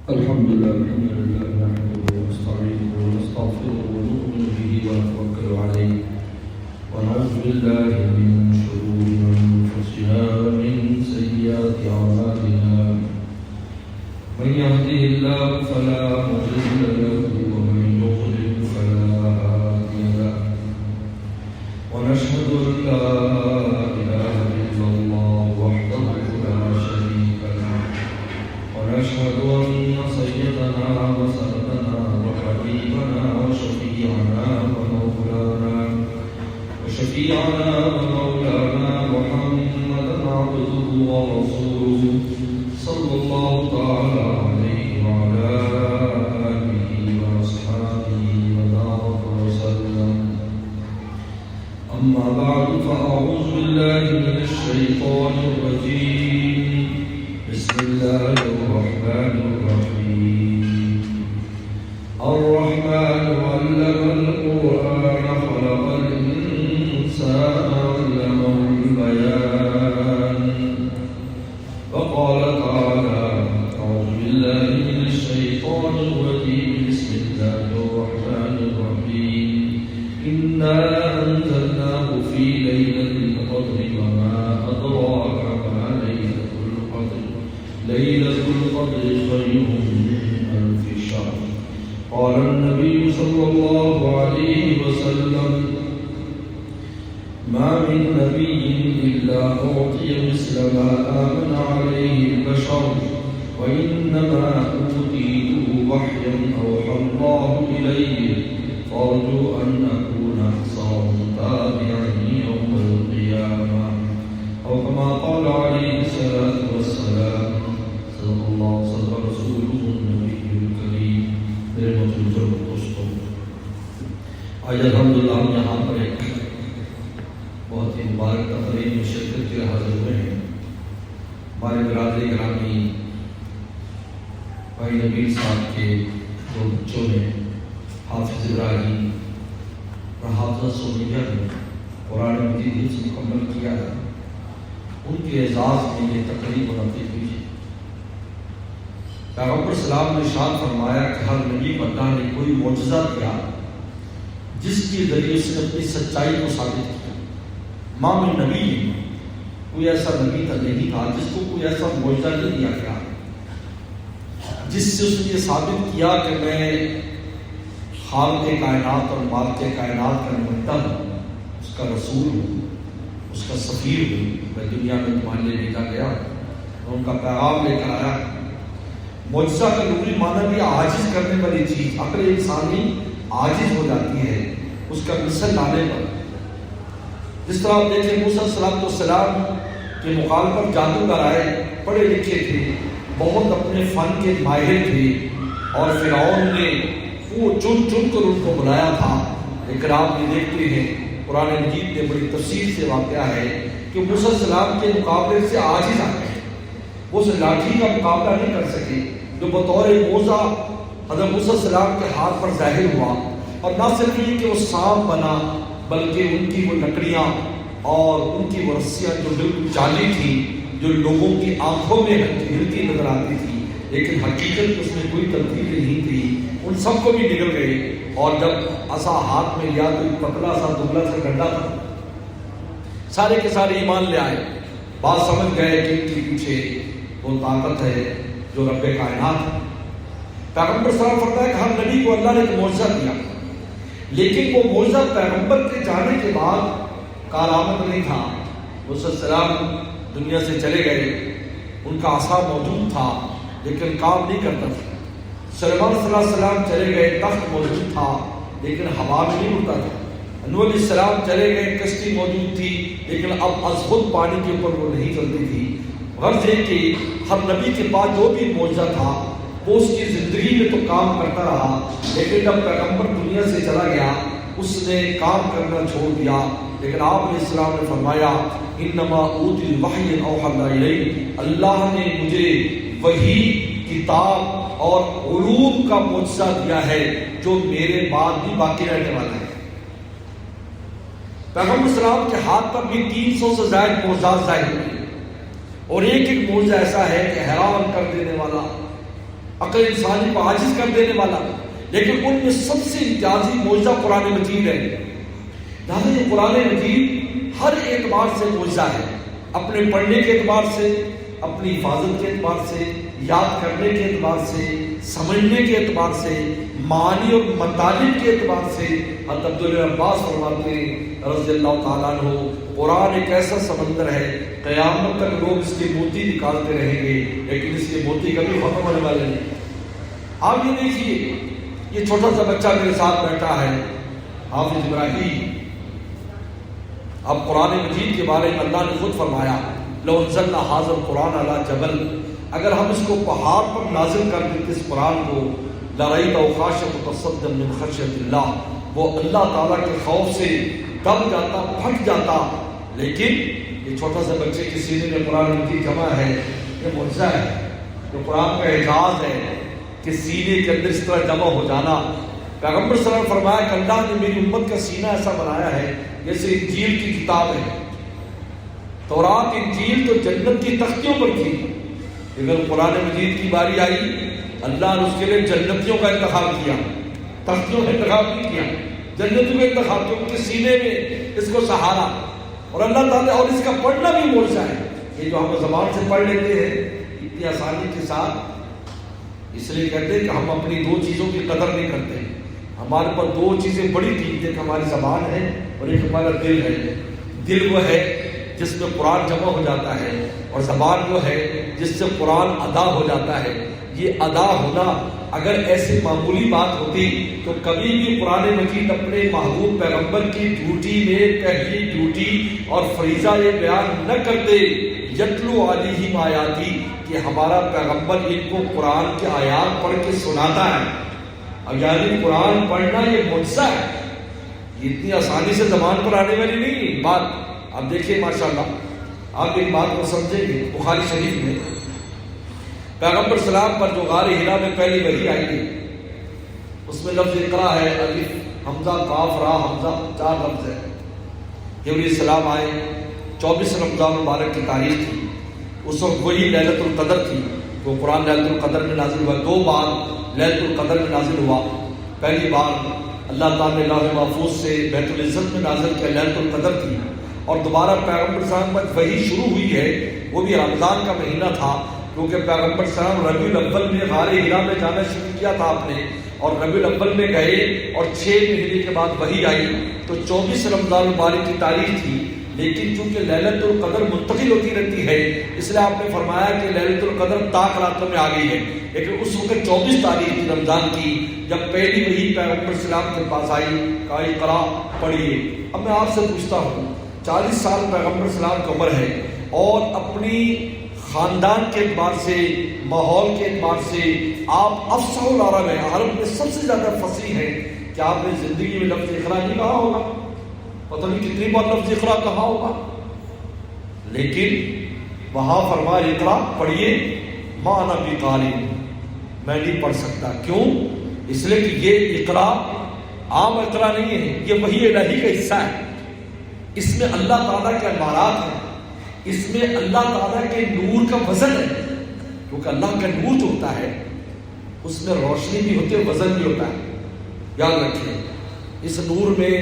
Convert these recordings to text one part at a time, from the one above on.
الحمد لله نحمده ونستعينه ونستغفره ونؤمن به ونتوكل عليه ونعوذ بالله من شرور أنفسنا ومن سيئات أعمالنا من يهده الله فلا مضل له ومن يضلل فلا هادي له ونشهد أن لا إله إلا الله وحده لا شريك له ونشهد أن سيدنا وسندنا وحبيبنا وشفيعنا ومولانا محمدا عبده ورسوله صلى الله تعالى عليه وعلى آله وأصحابه وبارك وسلم. أما بعد فأعوذ بالله من الشيطان الرجيم. بسم الله الرحمن الرحيم. الرحمن علم القرآن خلق الإنسان علمه البيان. وقال تعالى أعوذ بالله من الشيطان الرجيم. بسم الله الرحمن الرحيم. إنا أنزلناه في ليلة القدر وما أدراك ما ليلة القدر. ليلة القدر خير من ألف شهر. قال النبي صلى الله عليه وسلم ما من نبي إلا أعطي مثل ما آمن عليه البشر وإنما أوتيته وحيا أوحى الله إليه فأرجو أن أكون أكثرهم تابعا يوم القيامة أو كما قال عليه الصلاة والسلام. صدق الله صدق رسوله النبي الكريم. میرے محترم دوستوں، آج الحمدللہ ہم یہاں پر ایک بہت ہی مبارک تقریب میں شرکت کے حاضر ہوئے ہیں. ہمارے برادری گرامی بھائی نبیل صاحب کے دو بچوں نے حافظ ابراہیم اور حافظہ سمیہ نے قرآن مجید سے مکمل کیا ہے. ان کے اعزاز میں یہ تقریب منعقد ہوئی ہے. پیغمبر اسلام نے ارشاد فرمایا کہ ہر نبی کو اللہ نے کوئی معجزہ دیا جس کے ذریعے سے اپنی سچائی کو ثابت کیا. ماں میں نبی کوئی ایسا نبی تھا نہیں تھا جس کو کوئی ایسا معجزہ نہیں دیا گیا جس سے اس نے یہ ثابت کیا کہ میں خالق کائنات اور مالک کائنات کا نمائندہ ہوں، اس کا رسول ہوں، اس کا سفیر ہوں. میں دنیا میں تمہارے لیے بھیجا گیا اور ان کا پیغام لے کر آیا. معجزہ کا لغوی معنی بھی عاجز کرنے والی چیز. عقل انسانی عاجز ہو جاتی ہے اس کا مثل لانے پر. جس طرح آپ دیکھیں موسیٰ علیہ السلام کے مقابلے پر جادوگر آئے، پڑھے لکھے تھے، بہت اپنے فن کے ماہر تھے اور فرعون نے وہ چن کر ان کو بلایا تھا. لیکن آپ یہ دیکھتے ہیں قرآن مجید میں بڑی تفصیل سے واقعہ ہے کہ موسیٰ علیہ السلام کے مقابلے سے عاجز آ گئے. وہ اس لاٹھی کا مقابلہ نہیں کر سکے جو بطور موزہ حضرت موسیٰ علیہ السلام کے ہاتھ پر ظاہر ہوا. اور نہ صرف یہ کہ وہ سانپ بنا بلکہ ان کی وہ لکڑیاں اور ان کی وہ رسیاں جو بالکل جعلی تھی، جو لوگوں کی آنکھوں میں ہلتی نظر آتی تھی لیکن حقیقت اس میں کوئی تبدیلی نہیں تھی، ان سب کو بھی نگل گئے. اور جب عصا ہاتھ میں لیا تو ایک پتلا سا دبلا سا ڈنڈا تھا. سارے کے سارے ایمان لے آئے. بات سمجھ گئے کہ ان کے پیچھے وہ طاقت ہے جو رب کائنات ہے. پیغمبر صلی اللہ علیہ وسلم فرمایا کہ ہر نبی کو اللہ نے ایک معجزہ دیا لیکن وہ معجزہ پیغمبر کے جانے کے بعد کارآمد نہیں تھا. موسیٰ علیہ السلام دنیا سے چلے گئے، ان کا عصا موجود تھا لیکن کام نہیں کرتا تھا. سلیمان صلی اللہ علیہ وسلم چلے گئے، تخت موجود تھا لیکن ہوا میں نہیں اڑتا تھا. نوح علیہ السلام چلے گئے، کشتی موجود تھی لیکن اب از خود پانی کے اوپر وہ نہیں چلتی تھی. غرض ہے کہ ہر نبی کے پاس جو بھی معجزہ تھا وہ اس کی زندگی میں تو کام کرتا رہا لیکن جب پیغمبر دنیا سے چلا گیا اس نے کام کرنا چھوڑ دیا. لیکن آپ علیہ السلام نے فرمایا انما اوتی الوحی اوحی اللہ الیہ، اللہ نے مجھے وحی، کتاب اور علوم کا معجزہ دیا ہے جو میرے بعد بھی باقی رہنے والا ہے. پیغمبر السلام کے ہاتھ پر بھی 300 سے زائد معجزات ظاہر ہوئے اور ایک معجزہ ایسا ہے کہ حیران کر دینے والا. عقل انسانی کو عاجز کر دینے والا، لیکن ان میں سب سے امتیازی معجزہ قرآن مجید ہے۔ لہٰذا یہ قرآن مجید ہر اعتبار سے معجزہ ہے، اپنے پڑھنے کے اعتبار سے، اپنی حفاظت کے اعتبار سے، یاد کرنے کے اعتبار سے، سمجھنے کے اعتبار سے، معانی اور مطالب کے اعتبار سے۔ حضرت عبداللہ عباس فرماتے ہیں رضی اللہ تعالیٰ عنہ، قرآن ایک ایسا سمندر ہے، قیامت تک لوگ اس کے موتی نکالتے رہیں گے لیکن اس کے موتی کبھی ختم ہونے والے نہیں۔ آپ یہ دیکھیے، یہ چھوٹا سا بچہ میرے ساتھ بیٹھا ہے، حافظ ابراہیم۔ اب قرآن مجید کے بارے میں اللہ نے خود فرمایا، لو انزلنا ھذا القرآن علی جبل، اگر ہم اس کو پہاڑ پر نازل کر دیتے اس قرآن کو، لرأیتہ خاشعا متصدعا من خشیۃ اللہ، وہ اللہ تعالیٰ کے خوف سے دب جاتا، پھٹ جاتا۔ لیکن یہ چھوٹا سا بچے کے سینے میں قرآن مجید جمع ہے، یہ معجزہ ہے، جو قرآن کا اعجاز ہے کہ سینے کے اندر اس طرح جمع ہو جانا۔ پیغمبر صلی اللہ علیہ وسلم نے فرمایا کہ اللہ نے میری امت کا سینہ ایسا بنایا ہے جیسے انجیل کی کتاب ہے۔ تورات انجیل تو جنت کی تختیوں پر تھی، لیکن قرآن مجید کی باری آئی، اللہ نے اس کے لیے جنتیوں کا انتخاب کیا، تختیوں کا انتخاب نہیں کیا، جنتیوں کا انتخاب کیا، ان کے سینے میں اس کو سہارا۔ اور اللہ تعالیٰ، اور اس کا پڑھنا بھی معجزہ ہے، یہ جو ہم زبان سے پڑھ لیتے ہیں اتنی آسانی کے ساتھ، اس لیے کہتے ہیں کہ ہم اپنی دو چیزوں کی قدر نہیں کرتے۔ ہمارے پاس دو چیزیں بڑی قیمتی ہیں، ایک ہماری زبان ہے اور ایک ہمارا دل ہے۔ دل وہ ہے جس میں قرآن جمع ہو جاتا ہے، اور زبان وہ ہے جس سے قرآن ادا ہو جاتا ہے۔ یہ ادا ہونا اگر ایسی معمولی بات ہوتی تو کبھی بھی قرآن مجید اپنے محبوب پیغمبر کی ڈیوٹی میں پہلی ڈیوٹی اور فریضہ یہ بیان نہ کرتے، یتلو علیہم آیاتی، کہ ہمارا پیغمبر ان کو قرآن کے آیات پڑھ کے سناتا ہے۔ اب یعنی قرآن پڑھنا یہ معجزہ ہے، یہ اتنی آسانی سے زبان پر آنے والی نہیں بات۔ اب دیکھیے ماشاءاللہ، آپ ایک بات کو سمجھیں گے، بخاری شریف میں پیغمبر سلام پر جو غار ہرا میں پہلی وحی آئی ہے، اس میں لفظ اقرا ہے، الف حمزہ قاف را حمزہ، 4 لفظ ہے۔ جبرائیل السلام آئے، 24 رمضان مبارک کی تاریخ تھی، اس وقت وہی لیلۃ القدر تھی، وہ قرآن لیلۃ القدر میں نازل ہوا۔ 2 بار لیلۃ القدر میں نازل ہوا، پہلی بار اللہ تعالیٰ نے لوح محفوظ سے بیت العزت میں نازل کیا، لیلۃ القدر تھی، اور دوبارہ پیغمبر صاحب پر وحی شروع ہوئی ہے، وہ بھی رمضان کا مہینہ تھا، کیونکہ پیغمبر صاحب ربیع الاول میں غار ہرا میں جانا شروع کیا تھا آپ نے، اور ربیع الاول میں گئے اور 6 مہینے کے بعد وحی آئی، تو 24 رمضان مبارک کی تاریخ تھی۔ لیکن چونکہ لیلۃ القدر منتقل ہوتی رہتی ہے، اس لیے آپ نے فرمایا کہ لیلۃ القدر طاق راتوں میں آ گئی ہے، لیکن اس وقت 24 تاریخ تھی رمضان کی جب پہلی وحی پیغمبر سلام کے پاس آئی، کہا اقرا پڑھیے۔ اب میں آپ سے پوچھتا ہوں، 40 سال پیغمبر سلام کی عمر ہے، اور اپنی خاندان کے اعتبار سے، ماحول کے اعتبار سے آپ افصح العرب ہیں، عرب میں سب سے زیادہ فصیح ہیں، کیا آپ نے زندگی میں لفظ اقرا نہیں کہا ہوگا؟ پتہ نہیں کتنی بار لفظ اقرا کہا ہوگا، لیکن وہاں فرمایا اقرا پڑھیے، ما انا بقاری، میں نہیں پڑھ سکتا۔ کیوں؟ اس لیے کہ یہ اقرا عام اقرا نہیں ہے، یہ وحی الہی کا حصہ ہے، اس میں اللہ تعالیٰ کے انوارات ہیں، اس میں اللہ تعالیٰ کے نور کا وزن ہے، کیونکہ اللہ کا نور جو ہوتا ہے اس میں روشنی بھی ہوتی ہے، وزن بھی ہوتا ہے۔ یاد رکھیں، اس نور میں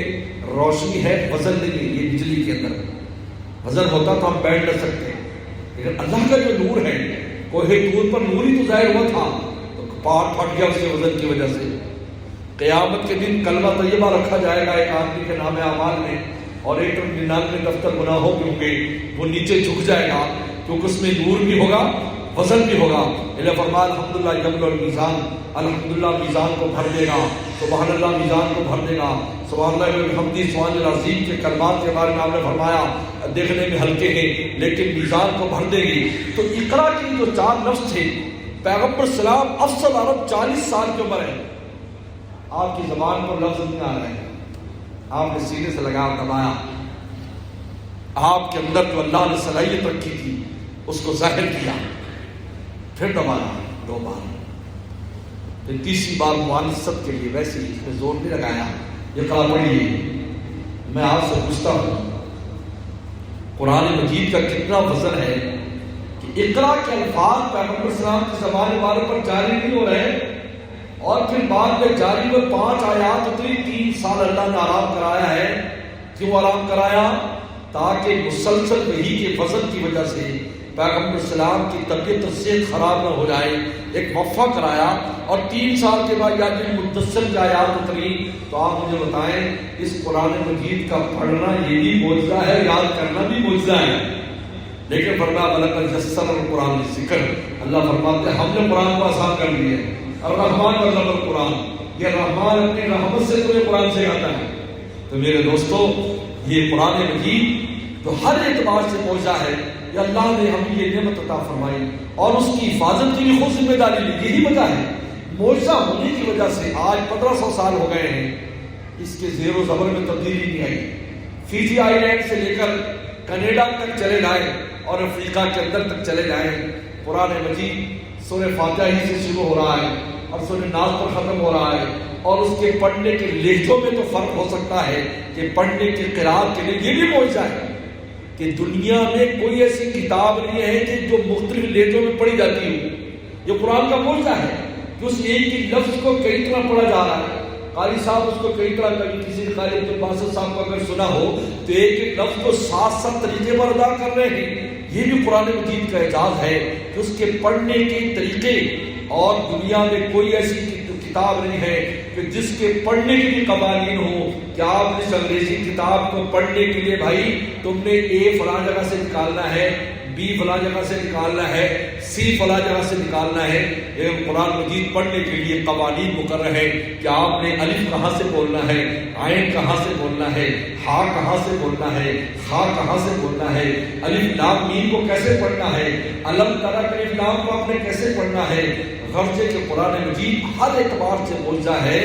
روشنی ہے، وزن نہیں ہے۔ یہ بجلی کے اندر وزن ہوتا تو ہم بیٹھ نہ سکتے، لیکن اللہ کا جو نور ہے، کوہ طور پر نور ہی تو ظاہر ہوا تھا، تو پہاڑ پھٹ گیا اس کے وزن کی وجہ سے۔ قیامت کے دن کلمہ طیبہ رکھا جائے گا ایک آدمی کے نام اعمال میں، اور 199 دفتر گناہوں کے ہوں گے، وہ نیچے جھک جائے گا، کیونکہ اس میں نور بھی ہوگا، وزن بھی ہوگا۔ اللہ فرمایا الحمدللہ یملأ المیزان، الحمدللہ میزان کو بھر دے گا، سبحان اللہ میزان کو بھر دے گا، سبحان اللہ وبحمدہ سبحان العظیم کے کلمات کے بارے میں آپ نے فرمایا دیکھنے میں ہلکے ہیں لیکن میزان کو بھر دے گی۔ تو اقرا کی جو 4 لفظ تھے، پیغمبر سلام افضل عرب 40 سال کی عمر ہے، آپ کی زبان پر لفظ نہیں آ رہے ہیں، آپ نے سینے سے لگام دبایا، آپ کے اندر جو اللہ نے صلاحیت رکھی تھی اس کو ظاہر کیا، پھر دبایا 2 بار، پھر تیسری بار مؤنثت کے لیے ویسے ہی اس میں زور نہیں لگایا، اقرا پڑھیے۔ میں آپ سے پوچھتا ہوں، قرآن مجید کا کتنا وزن ہے کہ اقرا کے الفاظ پیغمبر اسلام کے زمانے والوں پر جاری نہیں ہو رہے، اور پھر بعد میں جاری ہوئے 5 آیات اتری، 3 سال اللہ نے آرام کرایا ہے۔ کیوں آرام کرایا؟ تاکہ مسلسل وحی کے وزن کی وجہ سے پیغمبر اسلام کی طبیعت صحت خراب نہ ہو جائے، ایک وقفہ کرایا، اور 3 سال کے بعد یعنی مدثر کی آیات اتری۔ تو آپ مجھے بتائیں، اس قرآن مجید کا پڑھنا یہ بھی معجزہ ہے، یاد کرنا بھی معجزہ ہے۔ لیکن فرمایا وَلَقَدْ يَسَّرْنَا الْقُرْآنَ لِلذِّكْرِ، اللہ فرماتے ہیں ہم نے قرآن کو آسان کر دیا ہے۔ الرحمن علم القرآن، یہ رحمان اپنی رحمت سے تمہیں قرآن سکھاتا ہے۔ تو میرے دوستو، یہ قرآن مجید جو ہر اعتبار سے معجزہ ہے، یہ اللہ نے ہمیں یہ نعمت عطا فرمائی، اور اس کی حفاظت کی بھی خود ذمہ داری لی۔ یہی وجہ ہے معجزہ ہونے کی وجہ سے آج 1500 سال ہو گئے ہیں، اس کے زیر و زبر میں تبدیلی نہیں آئی۔ فیجی آئی لینڈ سے لے کر کینیڈا تک چلے جائیں اور افریقہ کے اندر تک چلے جائیں، قرآن مجید سورہ فاتحہ ہی سے شروع ہو رہا ہے اور سورہ ناس پر ختم ہو رہا ہے، اور اس کے پڑھنے کے لہجوں میں تو فرق ہو سکتا ہے کہ پڑھنے کی قراءت کے لیے یہ بھی معجزہ ہے کہ دنیا میں کوئی ایسی کتاب نہیں ہے کہ جو مختلف لہجوں میں پڑھی جاتی ہو۔ یہ قرآن کا معجزہ ہے کہ اس ایک ہی لفظ کو کئی طرح پڑھا جا رہا ہے۔ قاری صاحب اس کو کئی طرح، کبھی کسی قاری عبد الباسط صاحب کو اگر سنا ہو تو ایک ایک لفظ کو 7 طریقے پر ادا کر رہے ہیں۔ یہ بھی قرآن مجید کا اعجاز ہے کہ اس کے پڑھنے کے طریقے، اور دنیا میں کوئی ایسی کتاب نہیں ہے کہ جس کے پڑھنے کے بھی قوانین ہو کہ آپ اس انگریزی کتاب کو پڑھنے کے لیے بھائی تم نے اے فلاں جگہ سے نکالنا ہے، بی فلاں جگہ سے نکالنا ہے، سی فلاں جگہ سے نکالنا ہے۔ لیکن قرآن مجید پڑھنے کے لیے قوانین مقرر ہے کہ آپ نے الف کہاں سے بولنا ہے، عین کہاں سے بولنا ہے، ہا کہاں سے بولنا ہے، خا کہاں سے بولنا ہے، الف لام میم کو کیسے پڑھنا ہے، علم ترا الف لام کو آپ نے کیسے پڑھنا ہے۔ غرض کہ قرآن مجید ہر اعتبار سے معجزہ ہے،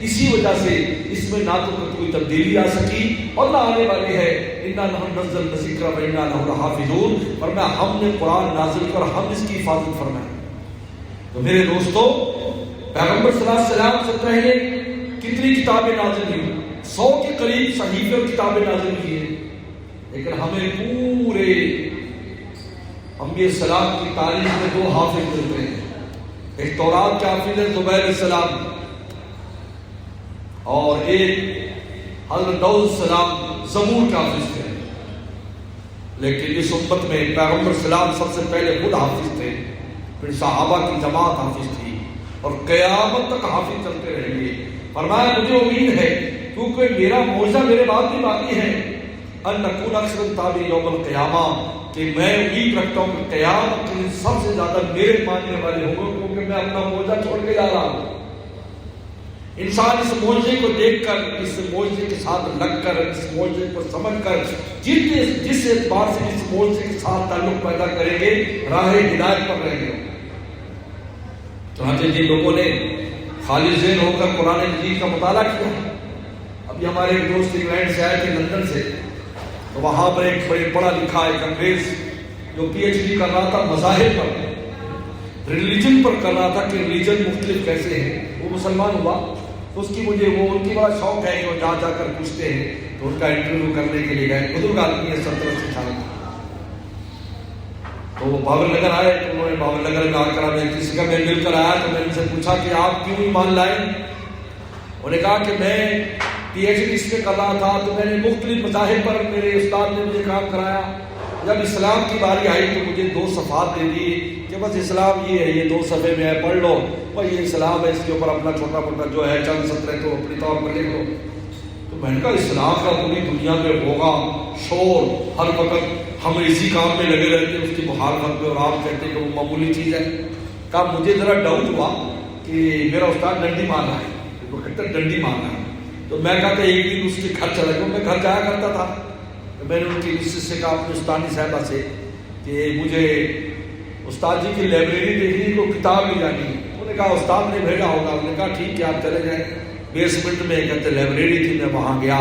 اسی وجہ سے اس میں نہ تو کوئی تبدیلی آ سکی اور نہ آنے والی ہے۔ اِنَّا نَحْنُ نَزَّلْنَا الذِّكْرَ وَإِنَّا لَهُ لَحَافِظُونَ، فرمایا ہم نے قرآن نازل کر ہم اس کی حفاظت فرمائے۔ تو میرے دوستو، پیغمبر صلی اللہ علیہ وسلم سے پہلے کتنی کتابیں نازل ہوئی؟ 100 کے قریب صحیفے اور کتابیں نازل ہوئی ہیں، لیکن ہمیں پورے انبیاء السلام کی تاریخ میں 2 حافظ ملتے ہیں۔ ایک تورات کے حافظ ہے زبیر علیہ السلام، اور ایک حضرت داؤد علیہ السلام زبور کے حافظ تھے۔ لیکن اس امت میں پیغمبر السلام سب سے پہلے خود حافظ تھے، پھر صحابہ کی جماعت حافظ تھی، اور قیامت تک حافظ چلتے رہیں گے۔ فرمایا مجھے امید ہے کیونکہ میرا معجزہ میرے بعد بھی باقی ہے، ان نکون اکثر التابع یوم القیامہ، کہ میں امید رکھتا ہوں کہ قیامت کے دن سب سے زیادہ میرے ماننے والے ہوں گے، کیونکہ میں اپنا معجزہ چھوڑ کے جا رہا ہوں۔ انسان اس معجزے کو دیکھ کر، اس معجزے کے ساتھ لگ کر، اس معجزے کو سمجھ کر جس اعتبار سے اس معجزے کے ساتھ تعلق پیدا کریں گے، راہ ہدایت پر رہیں گے۔ چنانچہ جن لوگوں نے خالص ذہن ہو کر قرآن مجید کا مطالعہ کیا، ابھی ہمارے ایک دوست انگلینڈ سے آئے تھے، لندن سے، تو وہاں پر ایک بڑے پڑھا لکھا ایک انگریز جو پی ایچ ڈی کر رہا تھا مذاہب پر، ریلیجن پر کر رہا تھا کہ ریلیجن مختلف کیسے ہیں، وہ مسلمان ہوا تو اس کی مجھے وہ ان کی بڑا شوق ہے کہ وہ جا کر پوچھتے ہیں، تو ان کا انٹرویو کرنے کے لیے گئے، بزرگ آدمی ہے 70-80 سال کا۔ تو وہ بابر نگر آئے، تو انہوں نے بابر نگر میں آ کر میں کسی کا میں مل کر آیا تو میں ان سے پوچھا کہ آپ کیوں ایمان لائے؟ انہوں نے کہا کہ میں پی ایچ ڈی اس میں کر رہا تھا تو میں نے مختلف مذاہب پر میرے استاد نے مجھے کام کرایا، جب اسلام کی باری آئی تو مجھے 2 صفحات دے دیے کہ بس اسلام یہ ہے، یہ 2 صفحے میں ہے، پڑھ لو، بھائی یہ اسلام ہے، اس کے اوپر اپنا چھوٹا موٹا جو ہے چند سطریں تو اپنی طور پر لکھ لو۔ تو میں نے کہا اسلام کا پوری دنیا میں ہوگا شور، ہر وقت ہم اسی کام میں لگے رہتے ہیں اس کی مخالفت میں، اور آپ کہتے ہیں کہ وہ معمولی چیز ہے۔ کہا مجھے ذرا ڈاؤٹ ہوا کہ میرا استاد ڈنڈی مار رہا ہے، وہ کہتا ہے ڈنڈی مار رہا ہے، تو میں کہتا ایک دن اس کے گھر چلا گیا، میں گھر جایا کرتا تھا، تو میں نے ان کی مسز سے کہا اپنی استانی صاحبہ سے کہ مجھے استاد جی کی لائبریری دیکھنی کو کتاب لے جانی ہے۔ انہوں نے کہا استاد نے بھیجا ہوگا، انہوں نے کہا ٹھیک ہے آپ چلے جائیں۔ بیسمنٹ میں کہتے لائبریری تھی، میں وہاں گیا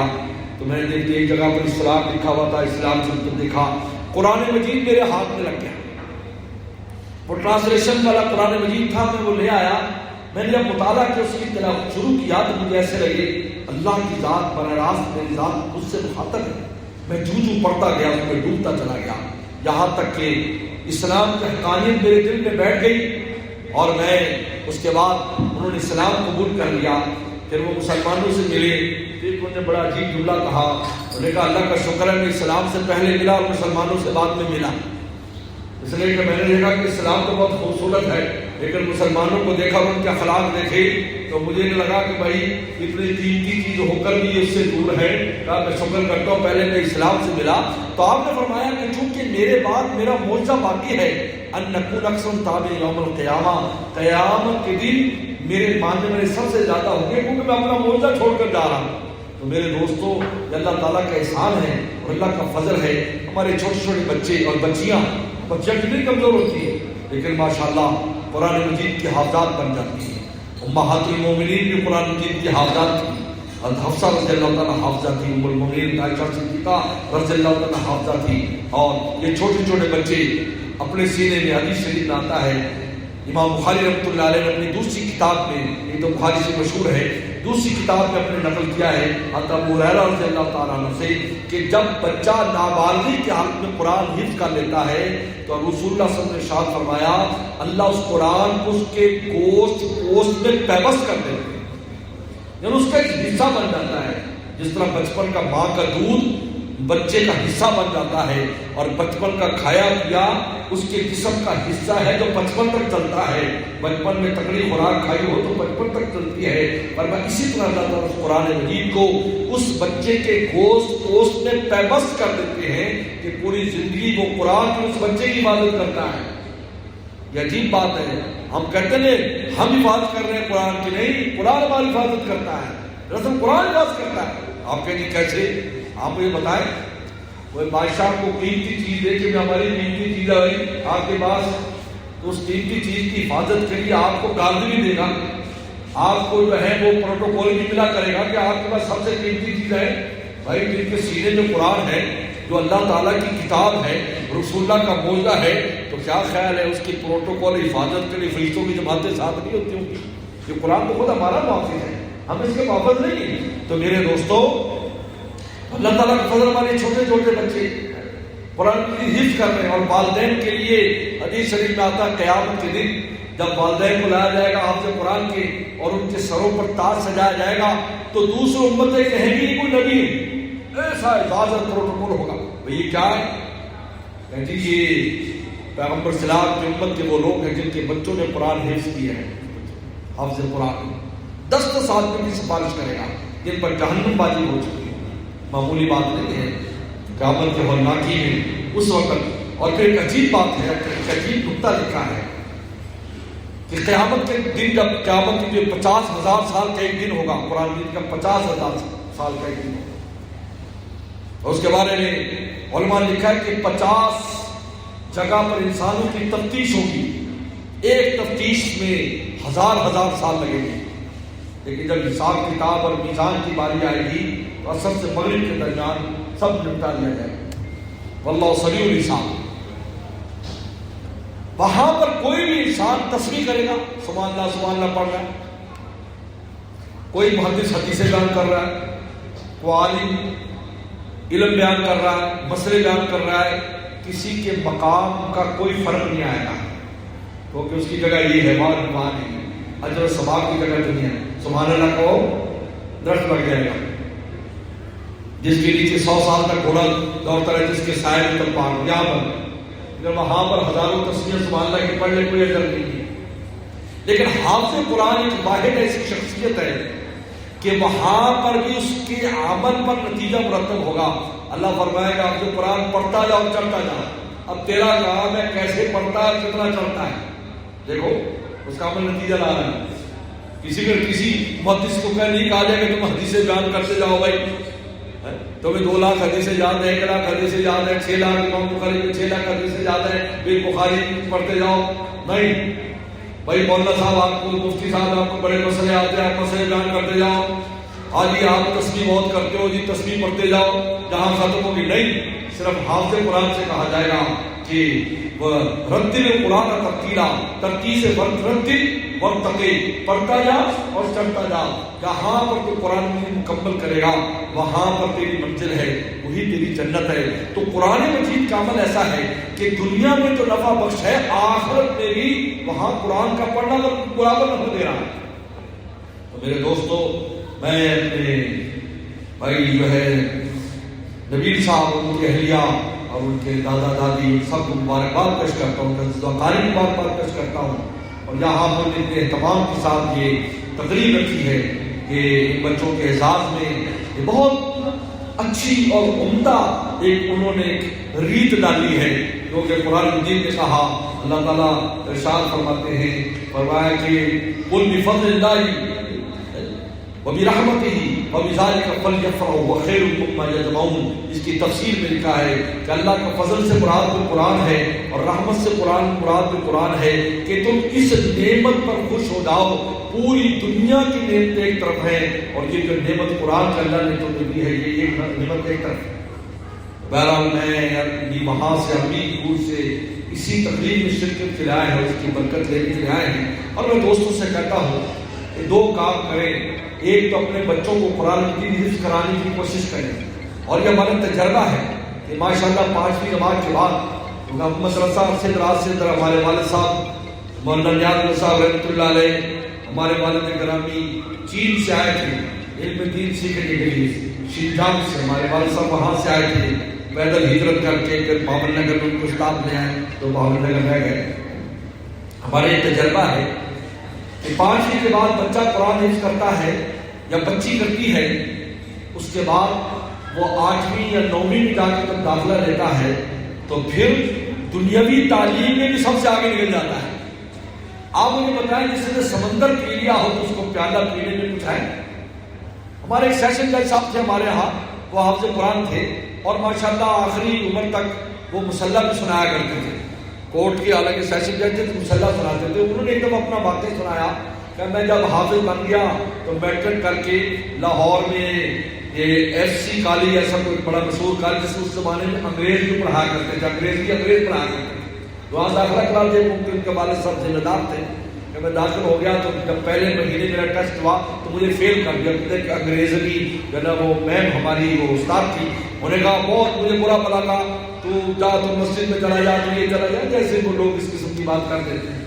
تو میں نے دیکھتے ایک جگہ پر اسلام لکھا ہوا تھا، اسلام سے دیکھا قرآن مجید میرے ہاتھ میں لگ گیا، وہ ٹرانسلیشن والا قرآن مجید تھا، میں وہ لے آیا، میں نے جب مطالعہ کیا اس کی تلاوت شروع کیا تو مجھے ایسے لگے اللہ کی ذات براہ راست میری ذات مجھ سے مخاطب ہے، میں جو پڑھتا گیا اس میں ڈوبتا چلا گیا، یہاں تک کہ اسلام کی حقانیت میرے دل میں بیٹھ گئی اور میں اس کے بعد انہوں نے اسلام قبول کر لیا. پھر وہ مسلمانوں سے ملے، پھر انہوں نے بڑا عجیب جملہ کہا. انہوں نے کہا اللہ کا شکر ہے میں اسلام سے پہلے ملا اور مسلمانوں سے بعد میں ملا، اس لیے کہ میں نے دیکھا کہ اسلام تو بہت خوبصورت ہے لیکن مسلمانوں کو دیکھا اور ان کے اخلاق دیکھے تو مجھے نہیں لگا کہ بھائی اتنی قیمتی چیز ہو کر بھی اس سے دور ہے. کہا میں شکر کرتا ہوں پہلے میں اسلام سے ملا. تو آپ نے فرمایا کہ چونکہ میرے بعد میرا معجزہ باقی ہے، ان نکون اکثر تابع یوم القیامہ، قیامت کے دن میرے ماننے والے سب سے زیادہ ہوں گے کیونکہ میں اپنا معجزہ چھوڑ کر جا رہا ہوں. تو میرے دوستوں یہ اللہ تعالیٰ کا احسان ہے اور اللہ کا فضل ہے. ہمارے چھوٹے چھوٹے بچے اور بچیاں کتنی کمزور ہوتی ہے لیکن ماشاءاللہ قرآن مجید کی حافظات بن جاتی ہیں. امہات المومنین بھی قرآن مجید کی حافظات تھی. حضرت حفصہ رضی اللہ تعالیٰ حافظہ تھی، ام المومنین عائشہ صدیقہ رضی اللہ تعالیٰ حافظہ تھی. اور یہ چھوٹے چھوٹے بچے اپنے سینے میں، حدیث شریف میں آتا ہے، امام بخاری رحمۃ اللہ علیہ نے اپنی دوسری کتاب میں، یہ تو بخاری سے مشہور ہے، دوسری کتاب میں اپنے نقل کیا ہے حضرت ابو ہریرہ رضی اللہ تعالیٰ عنہ سے کہ جب بچہ نابالغی کی حالت میں قرآن حفظ کر لیتا ہے تو رسول اللہ صلی اللہ علیہ وسلم نے ارشاد فرمایا اللہ اس قرآن کو اس کے گوشت میں پیوست کر دیتے ہیں، یعنی اس کا ایک حصہ بن جاتا ہے. جس طرح بچپن کا ماں کا دودھ بچے کا حصہ بن جاتا ہے اور بچپن کا کھایا پیا اس کے جسم کا حصہ ہے جو بچپن تک چلتا ہے. بچپن میں تکڑی خوراک کھائی ہو تو بچپن تک چلتی ہے، پر اسی طرح اللہ تعالیٰ اس قرآن مجید کو اس بچے کے گوشت میں پیوست کر دیتے ہیں کہ پوری زندگی وہ قرآن کی اس بچے کی عبادت کرتا ہے. یہ عجیب بات ہے. ہم کہتے ہیں ہم حفاظت کر رہے ہیں قرآن کی، نہیں، قرآن ہماری حفاظت کرتا ہے. رسم قرآن حفاظت کرتا ہے. آپ کہیں گے کیسے؟ آپ مجھے بتائیں. وہ بادشاہ کو قیمتی چیز دے کہ ہماری قیمتی چیز آئی آپ کے پاس، تو اس قیمتی چیز کی حفاظت کے لیے آپ کو کارڈ بھی دے گا، آپ کو جو ہے وہ پروٹوکول بھی ملا کرے گا کہ آپ کے پاس سب سے قیمتی چیز ہے. بھائی جن کے سینے میں قرآن ہے، جو اللہ تعالیٰ کی کتاب ہے، رسول اللہ کا معجزہ ہے، تو کیا خیال ہے اس کی پروٹوکول حفاظت کے لیے فرشتوں کی جماعتیں ساتھ نہیں ہوتی ہوں گی؟ یہ قرآن تو خود ہمارا محافظ ہے، ہم اس کے پابند نہیں ہیں. تو میرے دوستوں اللہ تعالیٰ کا فضل، ہمارے چھوٹے چھوٹے بچے قرآن کی حفظ کر رہے ہیں. اور والدین کے لیے حدیث شریف میں آتا ہے قیامت کے دن جب والدین کو لایا جائے گا حافظ قرآن کے اور ان کے سروں پر تاج سجایا جائے گا تو دوسرے امتیں کہیں گی کوئی نبی ایسا اجازت پروٹوکول ہوگا. یہ کیا ہے؟ کہ جی یہ پیغمبر صلاح کی امت کے وہ لوگ ہیں جن کے بچوں نے قرآن حفظ کیے ہیں. حافظ قرآن 10 آدمی کی سفارش کرے گا جن پر جہنم بازی ہو چکی ہے. معمولی بات نہیں ہے. قیامت کے ہولناکی میں اس وقت. اور پھر ایک عجیب بات ہے، ایک عجیب نقطہ لکھا ہے کہ قیامت کے دن جب قیامت کے 50,000 سال کا ایک دن ہوگا، قرآن مجید کا 50,000 سال کا ایک دن ہوگا. اور اس کے بارے میں علماء نے لکھا ہے کہ 50 جگہ پر انسانوں کی تفتیش ہوگی. ایک تفتیش میں ہزار سال لگیں گے، لیکن جب حساب کتاب اور میزان کی باری آئے گی تو اثر سے مغرب کے درمیان سب نپٹا لیا جائے گا. واللہ سریع الحساب. وہاں پر کوئی بھی انسان تسبیح کرے گا، سبحان اللہ پڑھ رہا ہے، کوئی محدث حدیثیں بیان کر رہا ہے، کوئی عالم علم بیان کر رہا ہے، مسئلے بیان کر رہا ہے، کسی کے مقام کا کوئی فرق نہیں آئے گا کیونکہ اس کی جگہ یہ ہے، وہاں نہیں ہے. اجر و ثواب کی جگہ دنیا ہے. سبحان اللہ کو درخت لگ جائے گا جس کے نیچے 100 سال تک گھوڑا دوڑتا رہے، جس کے سائے میں تک پار یہاں پر، اگر وہاں پر ہزاروں تسبیح سبحان اللہ کی پڑھنے کوئی اجر نہیں ہے. لیکن حافظ قرآن ایک واحد ایسی شخصیت ہے کہ وہاں پر بھی اس کے عمل پر نتیجہ مرتب ہوگا. اللہ فرمائے گا آپ جو قرآن پڑھتا جاؤ چڑھتا جاؤ. اب تیرا کام ہے کیسے پڑھتا ہے، کتنا چڑھتا ہے. دیکھو اس کا عمل نتیجہ لا رہا ہے. کسی محدث کو نہیں کہا جائے کہ تم حدیثیں بیان کرتے جاؤ بھائی، تمہیں 2 لاکھ حدیثیں یاد ہے، 1 لاکھ حدیثیں یاد ہے، 6 لاکھ امام بخاری میں 6 لاکھ حدیثیں یاد ہے، پھر بخاری پڑھتے جاؤ. نہیں بھائی، مولانا صاحب آپ کو، مفتی صاحب آپ کو بڑے مسئلے آتے ہیں، آپ مسئلے بیان کرتے جاؤ. جی آپ تسبیح بہت کرتے ہو جی، تسبیح پڑھتے جاؤ جہاں ختم ہوگی. نہیں، صرف حافظ قرآن سے کہا جائے گا کہ رتل قرآن ترتیلا، ترتیل سے رتل ورتقی، پڑھتا جا اور چڑھتا جا، جہاں پر تو قرآن مجید مکمل کرے گا وہاں پر تیری منزل ہے، وہی تیری جنت ہے۔ تو قرآن مجید کا عمل ایسا ہے کہ دنیا میں تو نفع بخش ہے، آخرت میں بھی وہاں قرآن کا پڑھنا برابر نفع دے رہا ہے۔ تو میرے دوستو، میں اپنے بھائی جو ہے نبیل صاحب، ان کی اہلیہ اور ان کے دادا دادی سب کو مبارکباد پیش کرتا ہوں، قاری مبارکباد پیش کرتا ہوں، اور یہاں پر اتنے اہتمام کے ساتھ یہ تقریب رکھی ہے کہ ان بچوں کے اعزاز میں یہ بہت اچھی اور عمدہ ایک انہوں نے ایک ریت ڈالی ہے، کیونکہ قرآن مجید نے کہا، اللہ تعالیٰ ارشاد فرماتے ہیں، فرمایا کہ قل بفضل اللہ وبرحمتہ وبذلک فلیفرحوا هو خیر مما یجمعون۔ اس کی تفسیر میں لکھا ہے کہ اللہ کا فضل سے مراد بھی قرآن ہے اور رحمت سے مراد بھی قرآن ہے کہ تم اس نعمت پر خوش ہو جاؤ۔ پوری دنیا کی نعمت ایک طرف ہے اور یہ جو نعمت قرآن کا اللہ نے تمہیں دی ہے یہ نعمت ایک طرف ہے۔ بہرحال میں اپنی وہاں سے اپنی دور سے اسی تقریب میں شرکت کے لیے آئے ہیں اور اس کی برکت لینے کے لیے آئے ہیں، اور میں دوستوں سے کہتا ہوں کہ دو کام کریں۔ ایک تو اپنے بچوں کو قرآن مجید حفظ کرانے کی کوشش کریں، اور یہ ہمارا تجربہ ہے کہ ماشاءاللہ 5ویں نماز کے بعد مدرسہ سے دراز سے در ہمارے والد صاحب مولانا نیاز صاحب رحمۃ اللہ علیہ، ہمارے والد گرامی چین سے آئے تھے علم دین سیکھنے کے لیے، شینجانگ سے ہمارے والد صاحب وہاں سے آئے تھے، پیدل ہجرت کر کے پھر بابر نگر میں ان کو استاد لے آئے تو بابر نگر رہ گئے۔ ہمارا یہ تجربہ ہے کہ 5ویں کے بعد بچہ قرآن حفظ کرتا ہے یا بچی کرتی ہے، اس کے بعد وہ 8ویں یا 9ویں میں جا کے جب داخلہ لیتا ہے تو پھر دنیاوی تعلیم میں بھی سب سے آگے نکل جاتا ہے۔ آپ مجھے بتائیں جس نے سمندر پی لیا ہو تو اس کو پیالہ پینے میں کچھ ہے؟ ہمارے ایک سیشن جج صاحب تھے ہمارے ہاں، وہ حافظ قرآن تھے اور ماشاءاللہ آخری عمر تک وہ مصلح بھی سنایا کرتے تھے۔ کورٹ کی حالانکہ سیشن جج تھے تو مصلح سناتے تھے۔ انہوں نے ایک دم اپنا واقعہ سنایا کہ میں جب حافظ بن گیا تو میٹرک کر کے لاہور میں یہ ایف سی کالج ایسا کوئی بڑا مشہور کالج جس اس زمانے میں انگریز بھی پڑھایا کرتے تھے، انگریز پڑھایا کرتے تھے، وہاں داخلہ کرا دے ممکن کے والد صاحب ذمہ دار تھے کہ میں داخل ہو گیا تو جب پہلے مہینے میرا ٹیسٹ ہوا تو مجھے فیل کر دیا، کہ انگریزی جو ہے نا وہ میم ہماری وہ استاد تھی، انہوں نے کہا بہت مجھے برا بلا کہا تو جا تو مسجد میں چلا جا تو یہ چلا جا، جیسے وہ لوگ اس قسم کی بات کر دیتے ہیں۔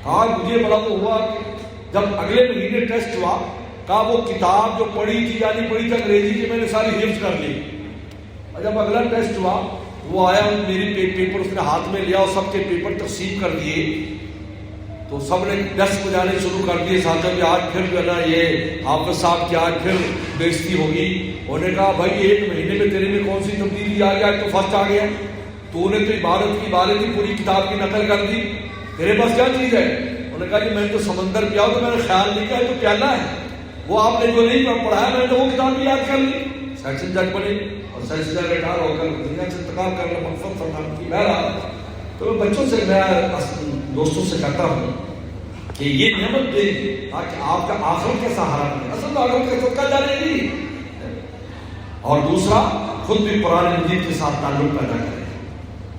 کہا مجھے بڑا وہ ہوا کہ جب اگلے مہینے ٹیسٹ ہوا، کہا وہ کتاب جو پڑھی تھی یعنی پڑھی تھی انگریزی کی میں نے ساری حفظ کر لی، اور جب اگلا ٹیسٹ ہوا وہ آیا میری پیپر اس نے ہاتھ میں لیا اور سب کے پیپر تقسیم کر دیے تو سب نے ڈسک بجانے شروع کر دیے، ساتھ کہ آج پھر جو ہے نا یہ حافظ صاحب کی آج پھر بےزتی ہوگی۔ انہوں نے کہا بھائی 1 مہینے میں تیرے میں کون سی تبدیلی آ گیا، تو فرسٹ آ گیا، تو نے تو عبارت کی پوری کتاب کی نقل کر دی، تیرے پاس کیا چیز ہے؟ انہوں نے کہا جی میں تو سمندر پہ آؤں تو میں نے خیال نہیں کیا تو پیالہ ہے، وہ آپ نے جو نہیں پڑھایا میں نے وہ کتاب بھی یاد کر لی۔ سیکشن جج بنے اور سیکشن جج ریٹائر ہو کر دنیا سے انتقال کر لیا، مقصد فرمان کی بہرحال۔ تو میں بچوں سے میں دوستوں سے کہتا ہوں کہ یہ نعمت دے تاکہ آپ کا آخرت کا سہارا ملے، اصل تو آخرت کا چوکا جانے گی، اور دوسرا خود بھی قرآن مجید کے ساتھ تعلق پیدا کرے،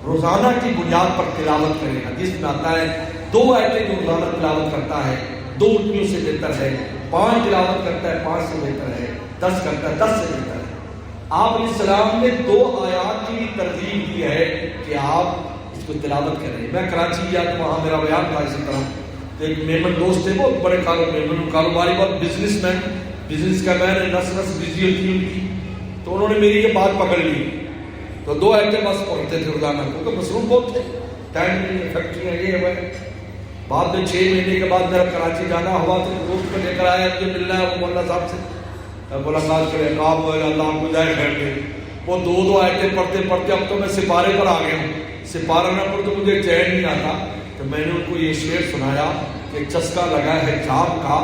روزانہ کی بنیاد پر تلاوت کرے۔ حدیث میں آتا ہے 2 آیتیں جو روزانہ تلاوت کرتا ہے 2 اٹھنیوں سے بہتر ہے، 5 تلاوت کرتا ہے 5 سے بہتر ہے، 10 کرتا ہے 10 سے بہتر ہے۔ آپ علیہ السلام نے 2 آیات کی ترغیب دی ہے کہ آپ اس کو تلاوت کریں۔ میں کراچی گیا تو وہاں میرا بیان تھا اسی طرح، تو ایک میمن دوست تھے بہت بڑے کاروباری، بہت بزنس مین، بزنس کا مین ہے، نس بزی ہوتی ہے ان کی، تو انہوں نے میری یہ بات پکڑ لی تو 2 آیتیں بس پڑھتے تھے روزانہ، کیونکہ مصروف بہت تھے، ٹائم فیکٹریاں یہ ہے۔ بعد میں 6 مہینے کے بعد میرا کراچی جانا ہوا تو دوست کو لے کر آیا، مجھے ملنا ہے وہ مولانا صاحب سے، ملاقات کرے، آپ اللہ آپ کو جائے خیر دے۔ وہ 2 آیتیں پڑھتے پڑھتے اب تو میں سپارے پر آ گیا ہوں، سپارہ نہ پڑھ تو مجھے چین نہیں آتا، تو میں نے ان کو یہ شعر سنایا کہ چسکا لگا ہے چاپ کا،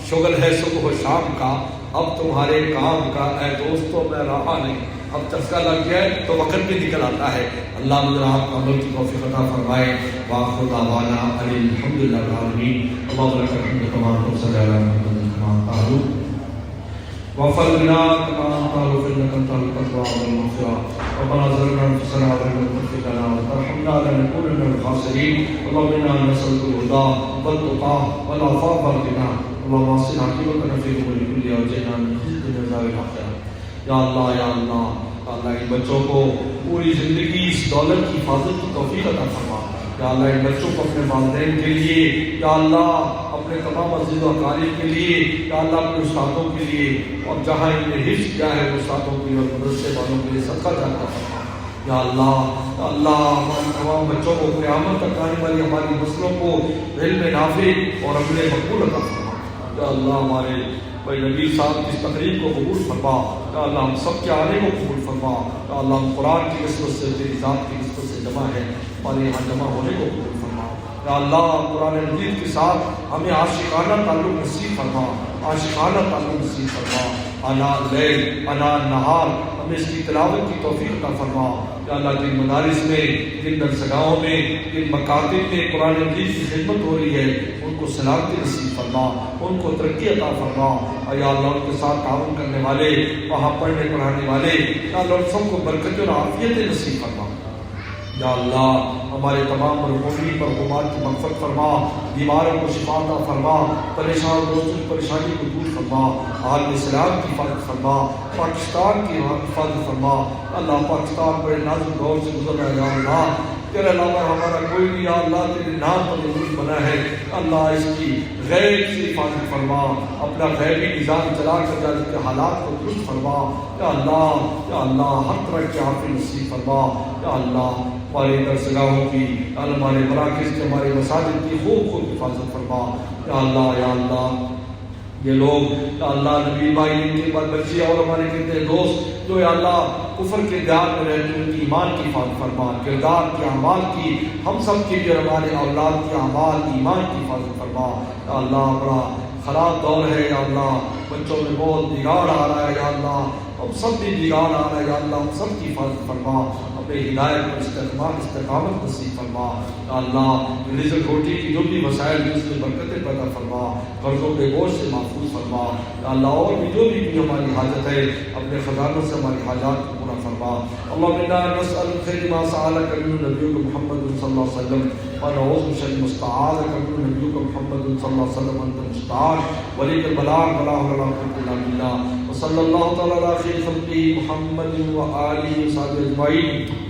شغل ہے صبح و شام کا، اب تمہارے کام کا اے دوستو میں رہا نہیں۔ اب چسکا لگ گیا ہے تو وقت بھی نکل آتا ہے۔ اللہ مجھے آپ کو عمل کی توفیق عطا فرمائے۔ وآخر دعوانا الحمدللہ رب العالمین۔ اللہم لک الحمد کما صلی علی محمد کما تعلق واغفر لنا كما أنت غفور إنك أنت التواب المغفور. ربنا ظلمنا أنفسنا وإن لم تغفر لنا وترحمنا لنكونن من الخاسرين. اللهم إنا نسألك الهدى والتقى والعفاف والغنى. اللهم احسن عاقبتنا في الأمور كلها وأجرنا من خزي الدنيا وعذاب الآخرة. یا اللہ یا اللہ اللہ ان بچوں کو پوری زندگی اس دولت کی حفاظت کی توفیق عطا فرما. یا اللہ ان بچوں کو اپنے والدین کے لیے، یا اللہ اپنے تمام عزیز و اقارب کے لیے، یا اللہ اپنے استادوں کے لیے، اور جہاں ان نے حفظ کیا ہے استادوں کے اور مدرسے والوں کے لیے صدقہ جاری فرما. یا اللہ ہمارے تمام بچوں کو قیامت تک آنے والی ہماری نسلوں کو علم نافع اور عمل مقبول عطا فرما. یا اللہ ہمارے بھائی نبی صاحب کی تقریب کو قبول فرما. یا اللہ ہم سب کے آنے کو قبول فرما. یا اللہ ہم قرآن کی نسبت سے تیری ذات کی نسبت سے جمع ہے، ہمارے یہاں جمع ہونے کو قبول فرما. یا اللہ قرآن مجید کے ساتھ ہمیں عاشقانہ تعلق نصیب فرما، عاشقانہ تعلق نصیب فرما. انا لیل انا نہار ہمیں اس کی تلاوت کی توفیق عطا فرما. یا اللہ جن مدارس میں، جن درسگاہوں میں، جن مکاتب میں قرآن مجید کی خدمت ہو رہی ہے ان کو سلامتی نصیب فرما، ان کو ترقی عطا فرما. یا اللہ ان کے ساتھ تعاون کرنے والے، وہاں پڑھنے پڑھانے والے، یا اللہ ان سب کو برکت اور عافیت نصیب فرما. یا اللہ ہمارے تمام مرحومین مرحومات کی مغفرت فرما، بیماروں کو شفا عطا فرما، پریشان دوستوں کی پریشانی کو دور فرما، عالم اسلام کی حفاظت فرما، پاکستان کی حفاظت فرما. اللہ پاکستان بڑے نازک دور سے گزر رہا ہے. یا اللہ تیرے علاوہ ہمارا کوئی نہیں. یا اللہ تیرے نام پر ملک بنا ہے. اللہ اس کی غیب سے حفاظت فرما، اپنا غیبی نظام چلا کر جا کے حالات کو درست فرما. یا اللہ ہر طرح کے عافیت نصیب فرما. یا اللہ ہمارے درسگاہوں کی، ہمارے مراکز کی، ہمارے مساجد کی خوب حفاظت فرما. یا اللہ یہ لوگ یا اللہ نبی بھائی ان کے بعد بچے اور ہمارے کتنے دوست جو یا اللہ کفر کے دیار میں رہتے ان کی ایمان کی حفاظت فرما، کردار کی اعمال کی، ہم سب کی بھی ہمارے اولاد کی اعمال ایمان کی حفاظت فرما. یا اللہ بڑا خراب دور ہے. یا اللہ بچوں میں بہت بگاڑ آ رہا ہے. یا اللہ ہم سب بھی بگاڑ آ رہا ہے. یا اللہ ہم سب کی حفاظت فرما، اپنے ہدایت پر استقامت نصیب فرما. یا اللہ رزق روٹی کی جو بھی وسائل ہیں اس میں برکتیں پیدا فرما، قرضوں کے بوجھ سے محفوظ فرما. یا اللہ اور بھی جو بھی ہماری حاجت ہے اپنے خزانوں سے ہماری حاجات کو پورا فرما. اللهم انا نسألك خير ما سألك منه نبيك محمد صلى الله عليه وسلم ونعوذ من شر ما استعاذك منه نبيك محمد صلى الله عليه وسلم وانت المستعان وليك البلاغ ولا حول ولا قوة الا بالله. وصلى الله تعالى على خير خلقه محمد وآله وصحبه أجمعين.